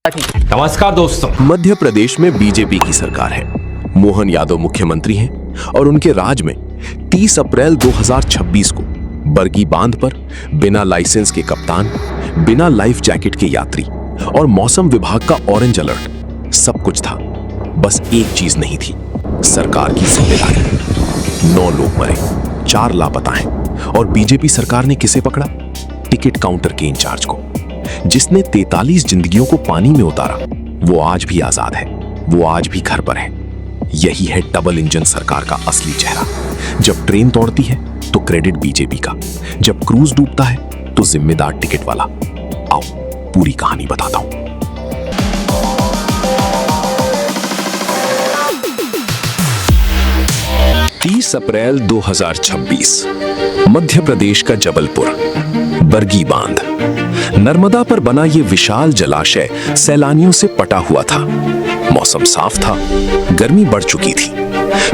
नमस्कार दोस्तों। मध्य प्रदेश में बीजेपी की सरकार है। मोहन यादव मुख्यमंत्री हैं और उनके राज में 30 अप्रैल 2026 को बरगी बांध पर बिना लाइसेंस के कप्तान, बिना लाइफ जैकेट के यात्री और मौसम विभाग का ऑरेंज अलर्ट सब कुछ था। बस एक चीज नहीं थी, सरकार की जिम्मेदारी। 9 लोग मरे, 4 लापता हैं और बीजेपी सरकार ने किसे पकड़ा? टिकट काउंटर के इंचार्ज को, जिसने 43 जिंदगियों को पानी में उतारा। वो आज भी आजाद है, वो आज भी घर पर है। यही है डबल इंजन सरकार का असली चेहरा। जब ट्रेन दौड़ती है तो क्रेडिट बीजेपी का, जब क्रूज डूबता है तो जिम्मेदार टिकट वाला। आओ पूरी कहानी बताता हूं। अप्रैल 2026, मध्य प्रदेश का जबलपुर, बरगी बांध। नर्मदा पर बना ये विशाल जलाशय सैलानियों से पटा हुआ था। मौसम साफ था, गर्मी बढ़ चुकी थी।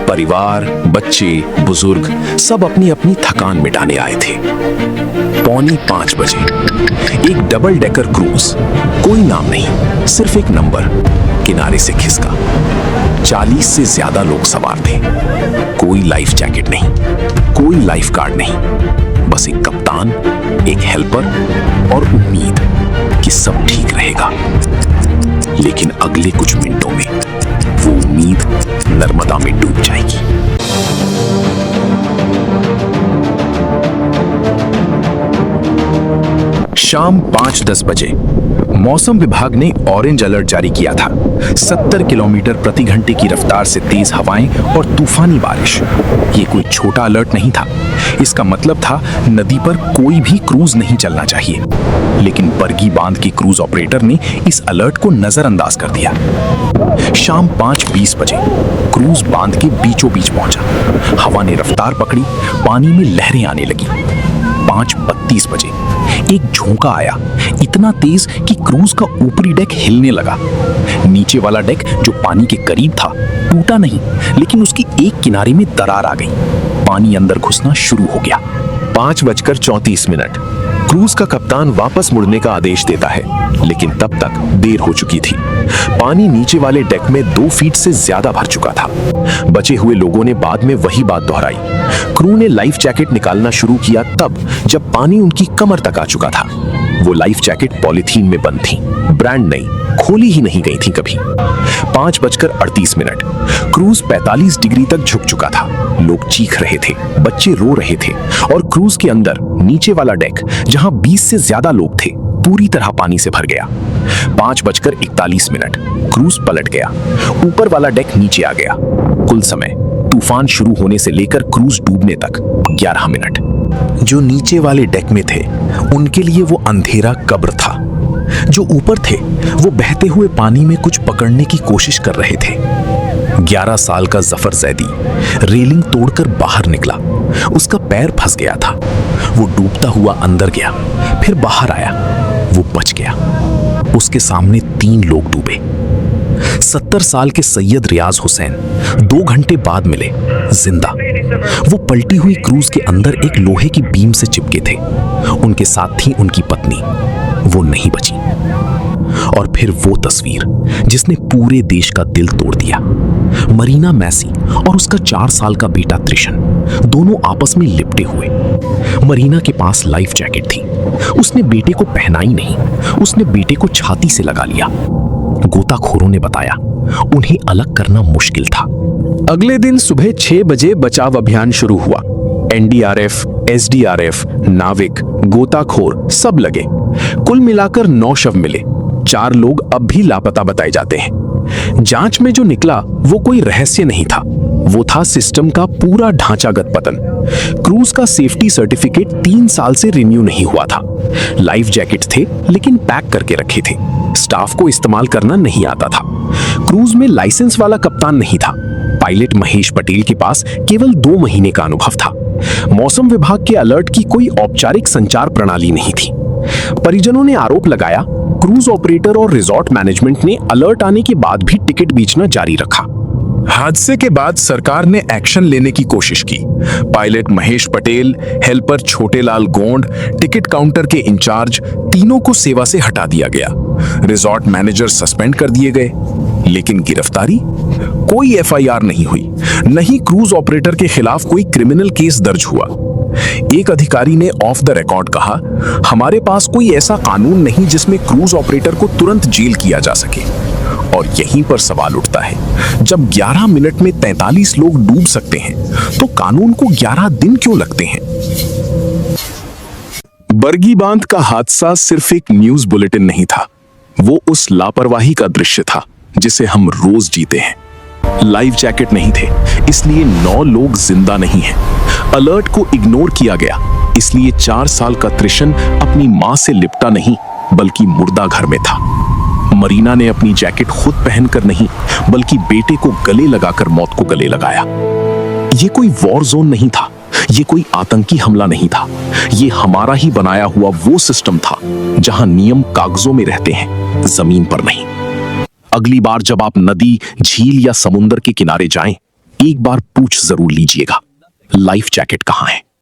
परिवार, बच्चे, बुजुर्ग सब अपनी अपनी थकान मिटाने आए थे। 4:45 बजे एक डबल डेकर क्रूज, कोई नाम नहीं, सिर्फ एक नंबर, किनारे से खिसका। 40 से ज्यादा लोग सवार थे। कोई लाइफ जैकेट नहीं, कोई लाइफ गार्ड नहीं, बस एक कप्तान, एक हेल्पर और उम्मीद कि सब ठीक रहेगा। लेकिन अगले कुछ मिनटों में वो उम्मीद नर्मदा में डूब जाएगी। शाम 5:10 बजे मौसम विभाग ने ऑरेंज अलर्ट जारी किया था। 70 किलोमीटर प्रति घंटे की रफ्तार से तेज हवाएं और तूफानी बारिश। ये कोई छोटा अलर्ट नहीं था। इसका मतलब था नदी पर कोई भी क्रूज नहीं चलना चाहिए। लेकिन बरगी बांध की क्रूज ऑपरेटर ने इस अलर्ट को नजरअंदाज कर दिया। शाम 5:20 बजे क्रूज बांध के बीचों बीच पहुंचा। हवा ने रफ्तार पकड़ी, पानी में लहरें आने लगी। 5:32 बजे एक झोंका आया, इतना तेज कि क्रूज का ऊपरी डेक हिलने लगा। नीचे वाला डेक जो पानी के करीब था टूटा नहीं, लेकिन उसकी एक किनारे में दरार आ गई। पानी अंदर घुसना शुरू हो गया। 5:34 क्रूज का कप्तान वापस मुड़ने का आदेश देता है, लेकिन तब तक देर हो चुकी थी। पानी नीचे वाले डेक में 2 फीट से ज्यादा भर चुका था। बचे हुए लोगों ने बाद में वही बात दोहराई। क्रू ने लाइफ जैकेट निकालना शुरू किया तब जब पानी उनकी कमर तक आ चुका था। वो लाइफ जैकेट पॉलीथीन में बंद थी, ब्रांड नहीं, खोली ही नहीं गई थी कभी। 5:38 क्रूज 45 डिग्री तक झुक चुका था। लोग चीख रहे थे, बच्चे रो रहे थे और क्रूज के अंदर नीचे वाला डेक, जहां 20 से ज्यादा लोग थे, पूरी तरह पानी से भर गया। 5:41 क्रूज पलट गया। ऊपर वाला डेक नीचे आ गया। कुल समय तूफान शुरू होने से लेकर क्रूज डूबने तक 11 मिनट। जो नीचे वाले डेक में थे उनके लिए वो अंधेरा कब्र था। जो ऊपर थे वो बहते हुए पानी में कुछ पकड़ने की कोशिश कर रहे थे। 11 साल का जफर जैदी रेलिंग तोड़कर बाहर निकला। उसका पैर फंस गया था। वो डूबता हुआ अंदर गया, फिर बाहर आया। वो बच गया। उसके सामने 3 लोग डूबे। 70 साल के सैयद रियाज हुसैन 2 घंटे बाद मिले, जिंदा। वो पलटी हुई क्रूज के अंदर एक लोहे की बीम से चिपके थे। उनके साथ थी उनकी पत्नी, वो नहीं बची। और फिर वो तस्वीर जिसने पूरे देश का दिल तोड़ दिया। मरीना मैसी और उसका 4 साल का बेटा त्रिशन, दोनों आपस में लिपटे हुए। मरीना के पास लाइफ जैकेट थी, उसने बेटे को पहनाई नहीं, उसने बेटे को छाती से लगा लिया। गोताखोरों ने बताया उन्हें अलग करना मुश्किल था। अगले दिन सुबह 6 बजे बचाव अभियान शुरू हुआ। एनडीआरएफ, एसडीआरएफ, नाविक, गोताखोर सब लगे। कुल मिलाकर 9 शव मिले। 4 लोग अब भी लापता बताए जाते हैं। जांच में जो निकला वो कोई रहस्य नहीं था, वो था सिस्टम का पूरा ढांचागत पतन। क्रूज का सेफ्टी सर्टिफिकेट 3 साल से रिन्यू नहीं हुआ था। लाइफ जैकेट थे लेकिन पैक करके रखे थे। स्टाफ को इस्तेमाल करना नहीं आता था। क्रूज में लाइसेंस वाला कप्तान नहीं था। पायलट महेश पटेल के पास केवल 2 महीने का अनुभव था। मौसम विभाग के अलर्ट की कोई औपचारिक संचार प्रणाली नहीं थी। परिजनों ने आरोप लगाया क्रूज ऑपरेटर और रिजॉर्ट मैनेजमेंट ने अलर्ट आने के बाद भी टिकट बेचना जारी रखा। हादसे के बाद सरकार ने एक्शन लेने की कोशिश की। Pilot Mahesh Patel, helper Chhotelal Gond, ticket counter के इंचार्ज, तीनों को सेवा से हटा दिया गया। रिजॉर्ट मैनेजर सस्पेंड कर दिए गए, लेकिन गिरफ्तारी? कोई एफआईआर नहीं हुई, न ही क्रूज ऑपरेटर के खिलाफ कोई क्रिमिनल केस दर्ज हुआ। एक अधिकारी ने ऑफ द रिकॉर्ड कहा, हमारे पास कोई ऐसा कानून नहीं जिसमें क्रूज ऑपरेटर को तुरंत जेल किया जा सके। और यहीं पर सवाल उठता है, जब 11 मिनट में 43 लोग डूब सकते हैं, तो कानून को 11 दिन क्यों लगते हैं? बरगी बांध का हादसा सिर्फ एक न्यूज बुलेटिन नहीं था, वो उस लापरवाही का दृश्य था जिसे हम रोज जीते हैं। लाइफ जैकेट नहीं थे, इसलिए 9 लोग जिंदा नहीं हैं। अलर्ट को इग्नोर किया गया, इसलिए 4 साल का त्रिशन अपनी मां से लिपटा नहीं, बल्कि मुर्दा घर में था। मरीना ने अपनी जैकेट खुद पहनकर नहीं, बल्कि बेटे को गले लगाकर मौत को गले लगाया। ये कोई वॉर जोन नहीं था, ये कोई आतंकी हमला नहीं था, ये हमारा ही बनाया हुआ वो सिस्टम था जहां नियम कागजों में रहते हैं, जमीन पर नहीं। अगली बार जब आप नदी, झील या समुंदर के किनारे जाएं, एक बार पूछ जरूर लीजिएगा, लाइफ जैकेट कहां है?